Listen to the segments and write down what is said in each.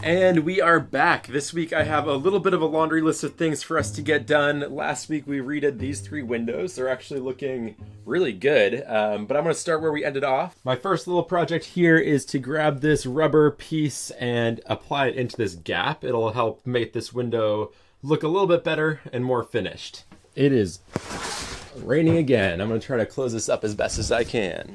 And we are back. This week I have a little bit of a laundry list of things for us to get done. Last week we redid these 3 windows. They're actually looking really good, but I'm going to start where we ended off. My first little project here is to grab this rubber piece and apply it into this gap. It'll help make this window look a little bit better and more finished. It is raining again. I'm going to try to close this up as best as I can.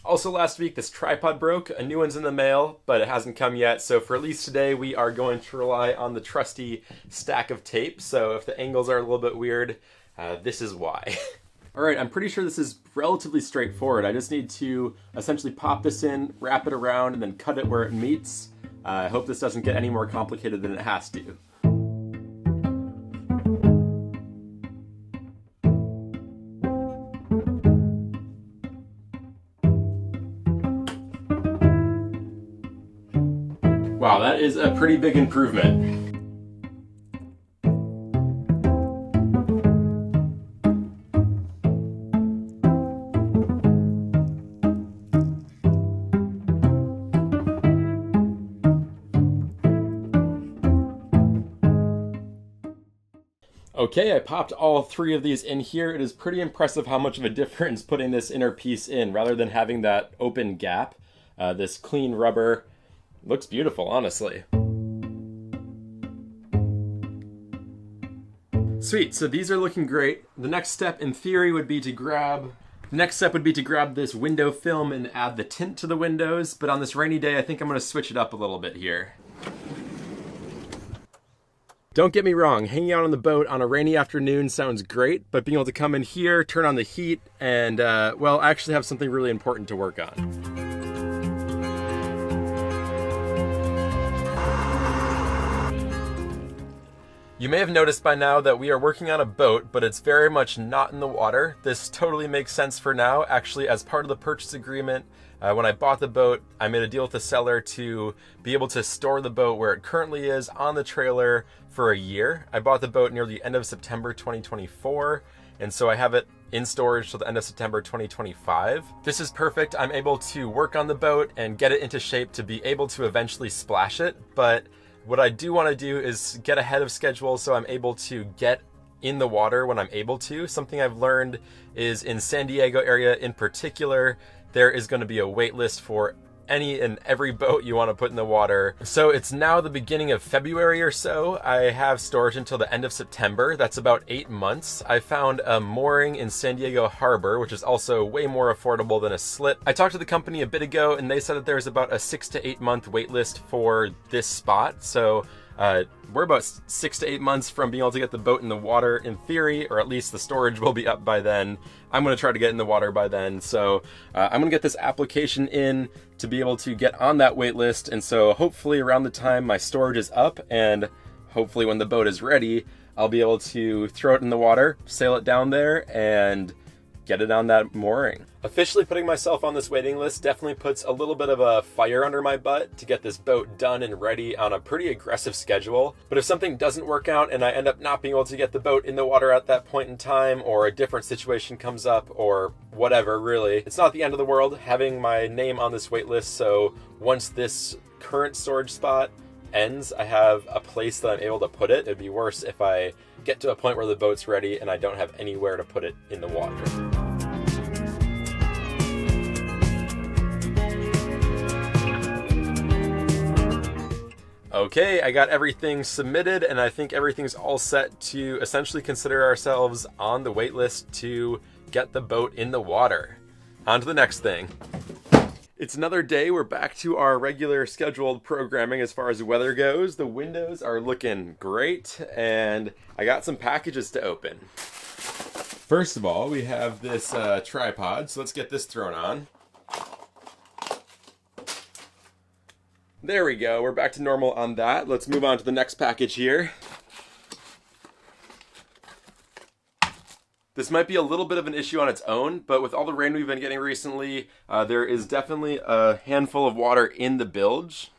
Also last week, this tripod broke. A new one's in the mail, but it hasn't come yet. So for at least today, we are going to rely on the trusty stack of tape. So if the angles are a little bit weird, this is why. All right, I'm pretty sure this is relatively straightforward. I just need to essentially pop this in, wrap it around, and then cut it where it meets. I hope this doesn't get any more complicated than it has to. Wow, that is a pretty big improvement. Okay, I popped all 3 of these in here. It is pretty impressive how much of a difference putting this inner piece in rather than having that open gap. This clean rubber looks beautiful, honestly. Sweet, so these are looking great. The next step in theory would be to grab this window film and add the tint to the windows, but on this rainy day I think I'm going to switch it up a little bit here. Don't get me wrong, hanging out on the boat on a rainy afternoon sounds great, but being able to come in here, turn on the heat, and well, actually have something really important to work on. You may have noticed by now that we are working on a boat, but it's very much not in the water. This totally makes sense for now. Actually, as part of the purchase agreement, when I bought the boat, I made a deal with the seller to be able to store the boat where it currently is on the trailer for a year. I bought the boat near the end of September 2024, and so I have it in storage till the end of September 2025. This is perfect. I'm able to work on the boat and get it into shape to be able to eventually splash it, but what I do want to do is get ahead of schedule so I'm able to get in the water when I'm able to. Something I've learned is in San Diego area in particular, there is going to be a wait list for any and every boat you want to put in the water. So it's now the beginning of February or so. I have storage until the end of September. That's about 8 months. I found a mooring in San Diego Harbor, which is also way more affordable than a slip. I talked to the company a bit ago and they said that there's about a 6 to 8 month wait list for this spot. So we're about 6 to 8 months from being able to get the boat in the water in theory, or at least the storage will be up by then. I'm going to try to get in the water by then. So I'm going to get this application in to be able to get on that wait list. And so hopefully around the time my storage is up and hopefully when the boat is ready, I'll be able to throw it in the water, sail it down there, and get it on that mooring. Officially putting myself on this waiting list definitely puts a little bit of a fire under my butt to get this boat done and ready on a pretty aggressive schedule. But if something doesn't work out and I end up not being able to get the boat in the water at that point in time, or a different situation comes up, or whatever, really, it's not the end of the world having my name on this wait list. So once this current storage spot ends, I have a place that I'm able to put it. It'd be worse if I get to a point where the boat's ready and I don't have anywhere to put it in the water. Okay, I got everything submitted and I think everything's all set to essentially consider ourselves on the wait list to get the boat in the water. On to the next thing. It's another day. We're back to our regular scheduled programming as far as weather goes. The windows are looking great and I got some packages to open. First of all, we have this tripod, so let's get this thrown on. There we go, we're back to normal on that. Let's move on to the next package here. This might be a little bit of an issue on its own, but with all the rain we've been getting recently, there is definitely a handful of water in the bilge.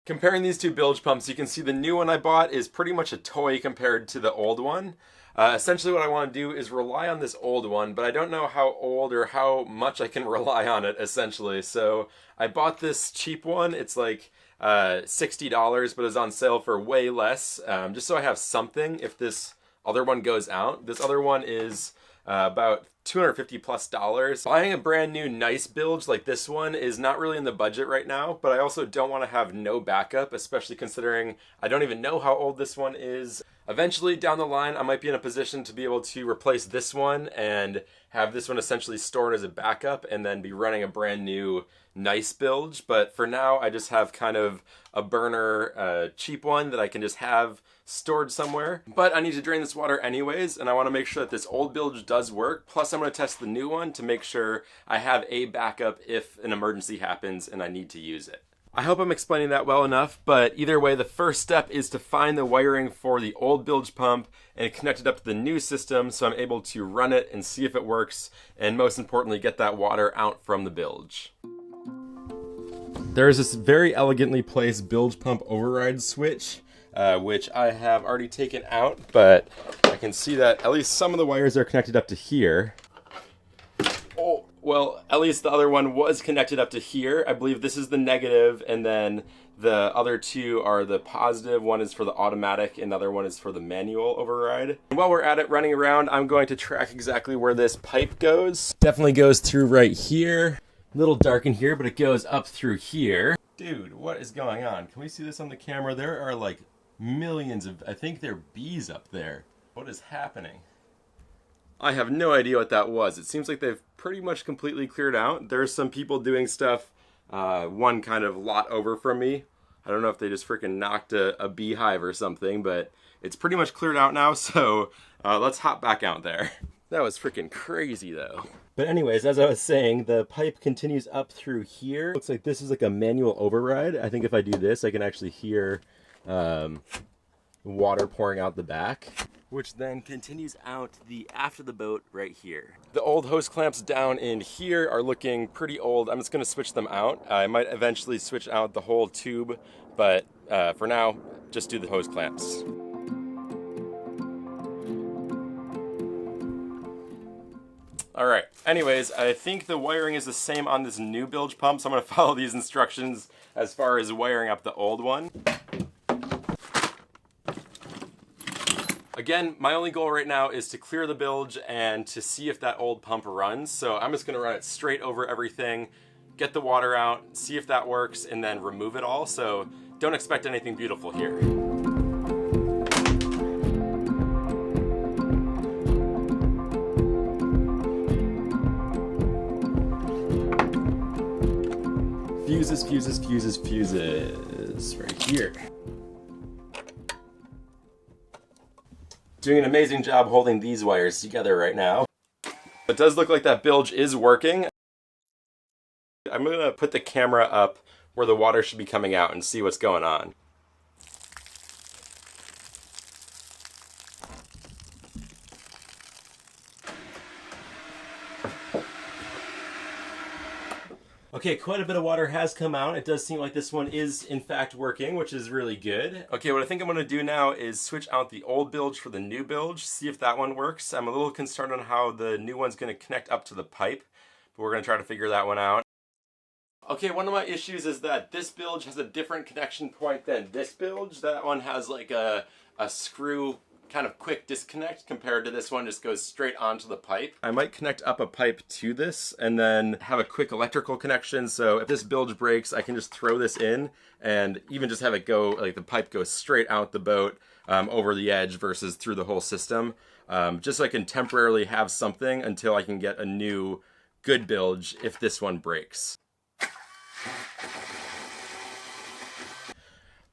Comparing these two bilge pumps, you can see the new one I bought is pretty much a toy compared to the old one. Essentially what I want to do is rely on this old one, but I don't know how old or how much I can rely on it, essentially. So I bought this cheap one. It's like $60, but it's on sale for way less, just so I have something if this other one goes out. This other one is about $250 plus. Buying a brand new nice bilge like this one is not really in the budget right now, but I also don't want to have no backup, especially considering I don't even know how old this one is. Eventually down the line, I might be in a position to be able to replace this one and have this one essentially stored as a backup and then be running a brand new nice bilge. But for now, I just have kind of a burner cheap one that I can just have stored somewhere. But I need to drain this water anyways, and I want to make sure that this old bilge does work. Plus I'm going to test the new one to make sure I have a backup if an emergency happens and I need to use it. I hope I'm explaining that well enough, but either way, the first step is to find the wiring for the old bilge pump and connect it up to the new system so I'm able to run it and see if it works, and most importantly, get that water out from the bilge. There is this very elegantly placed bilge pump override switch, which I have already taken out, but I can see that at least some of the wires are connected up to here. Oh, well, at least the other one was connected up to here. I believe this is the negative, and then the other two are the positive. One is for the automatic, and the other one is for the manual override. And while we're at it running around, I'm going to track exactly where this pipe goes. Definitely goes through right here. A little dark in here, but it goes up through here. Dude, what is going on? Can we see this on the camera? There are like millions of, I think they're bees up there. What is happening? I have no idea what that was. It seems like they've pretty much completely cleared out. There's some people doing stuff one kind of lot over from me. I don't know if they just freaking knocked a beehive or something, but it's pretty much cleared out now, so let's hop back out there. That was freaking crazy though. But anyways, as I was saying, the pipe continues up through here. Looks like this is like a manual override. I think if I do this, I can actually hear water pouring out the back, which then continues out the aft of the boat right here. The old hose clamps down in here are looking pretty old. I'm just gonna switch them out. I might eventually switch out the whole tube, but for now, just do the hose clamps. All right, anyways, I think the wiring is the same on this new bilge pump, so I'm gonna follow these instructions as far as wiring up the old one. Again, my only goal right now is to clear the bilge and to see if that old pump runs. So I'm just gonna run it straight over everything, get the water out, see if that works, and then remove it all. So don't expect anything beautiful here. Fuses, fuses, fuses, fuses, right here. Doing an amazing job holding these wires together right now. It does look like that bilge is working. I'm gonna put the camera up where the water should be coming out and see what's going on. Okay, quite a bit of water has come out. It does seem like this one is in fact working, which is really good. Okay, what I think I'm gonna do now is switch out the old bilge for the new bilge, see if that one works. I'm a little concerned on how the new one's gonna connect up to the pipe, but we're gonna try to figure that one out. Okay, one of my issues is that this bilge has a different connection point than this bilge. That one has like a screw kind of quick disconnect compared to this one just goes straight onto the pipe. I might connect up a pipe to this and then have a quick electrical connection, so if this bilge breaks I can just throw this in and even just have it go, like the pipe goes straight out the boat over the edge versus through the whole system, just so I can temporarily have something until I can get a new good bilge if this one breaks.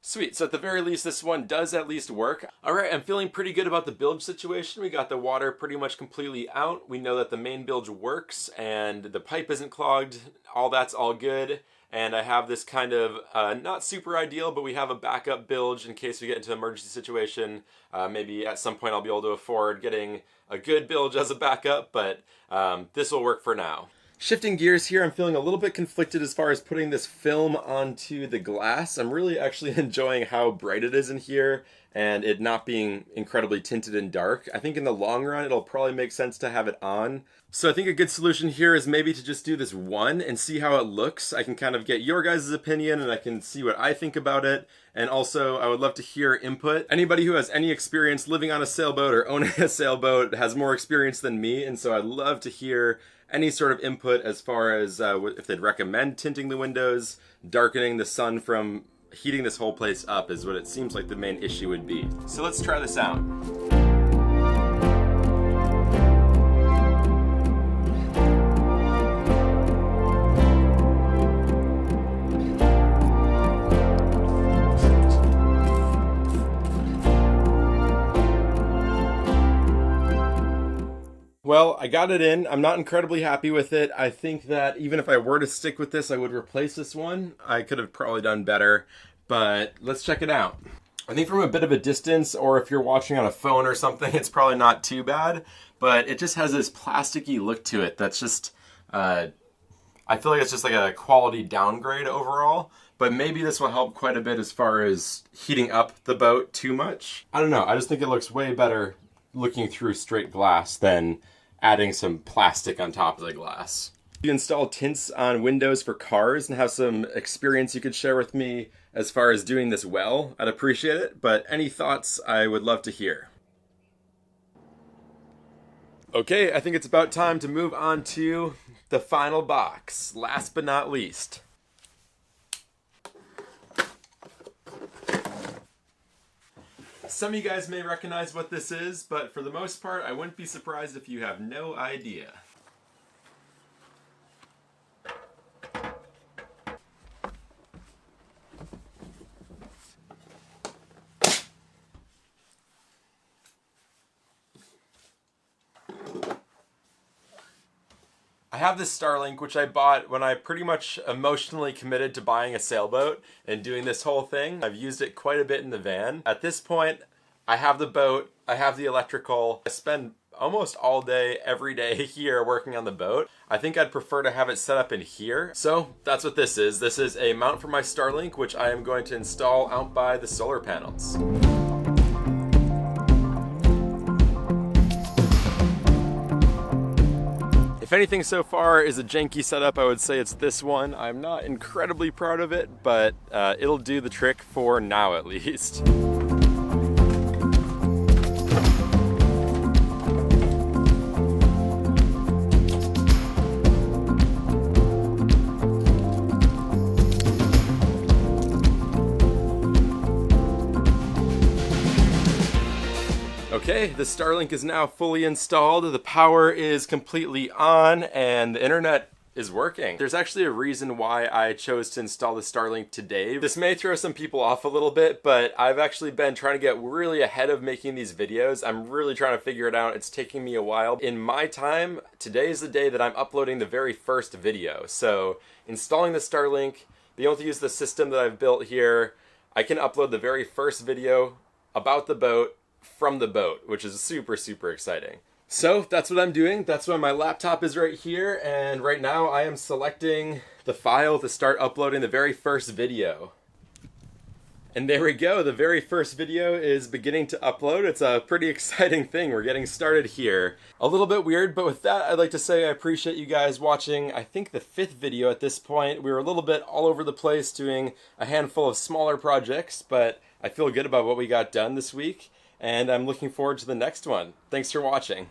Sweet, so at the very least this one does at least work. Alright, I'm feeling pretty good about the bilge situation. We got the water pretty much completely out. We know that the main bilge works and the pipe isn't clogged. All that's all good. And I have this kind of, not super ideal, but we have a backup bilge in case we get into an emergency situation. Maybe at some point I'll be able to afford getting a good bilge as a backup, but this will work for now. Shifting gears here, I'm feeling a little bit conflicted as far as putting this film onto the glass. I'm really actually enjoying how bright it is in here and it not being incredibly tinted and dark. I think in the long run it'll probably make sense to have it on. So I think a good solution here is maybe to just do this one and see how it looks. I can kind of get your guys' opinion and I can see what I think about it. And also I would love to hear input. Anybody who has any experience living on a sailboat or owning a sailboat has more experience than me, and so I'd love to hear any sort of input as far as if they'd recommend tinting the windows, darkening the sun from heating this whole place up is what it seems like the main issue would be. So let's try this out. Well, I got it in. I'm not incredibly happy with it. I think that even if I were to stick with this, I would replace this one. I could have probably done better, but let's check it out. I think from a bit of a distance, or if you're watching on a phone or something, it's probably not too bad, but it just has this plasticky look to it that's just, I feel like it's just like a quality downgrade overall, but maybe this will help quite a bit as far as heating up the boat too much. I don't know, I just think it looks way better looking through straight glass than adding some plastic on top of the glass. You install tints on windows for cars and have some experience you could share with me as far as doing this well, I'd appreciate it, but any thoughts I would love to hear. Okay, I think it's about time to move on to the final box, last but not least. Some of you guys may recognize what this is, but for the most part, I wouldn't be surprised if you have no idea. I have this Starlink, which I bought when I pretty much emotionally committed to buying a sailboat and doing this whole thing. I've used it quite a bit in the van. At this point, I have the boat, I have the electrical. I spend almost all day, every day here working on the boat. I think I'd prefer to have it set up in here. So that's what this is. This is a mount for my Starlink, which I am going to install out by the solar panels. If anything so far is a janky setup, I would say it's this one. I'm not incredibly proud of it, but it'll do the trick for now at least. Okay, the Starlink is now fully installed, the power is completely on, and the internet is working. There's actually a reason why I chose to install the Starlink today. This may throw some people off a little bit, but I've actually been trying to get really ahead of making these videos. I'm really trying to figure it out. It's taking me a while. In my time, today is the day that I'm uploading the very first video. So installing the Starlink, being able to use the system that I've built here, I can upload the very first video about the boat from the boat, which is super, super exciting. So that's what I'm doing. That's why my laptop is right here, and right now I am selecting the file to start uploading the very first video. And there we go, the very first video is beginning to upload. It's a pretty exciting thing. We're getting started here. A little bit weird, but with that, I'd like to say I appreciate you guys watching, I think the 5th video at this point. We were a little bit all over the place doing a handful of smaller projects, but I feel good about what we got done this week, and I'm looking forward to the next one. Thanks for watching.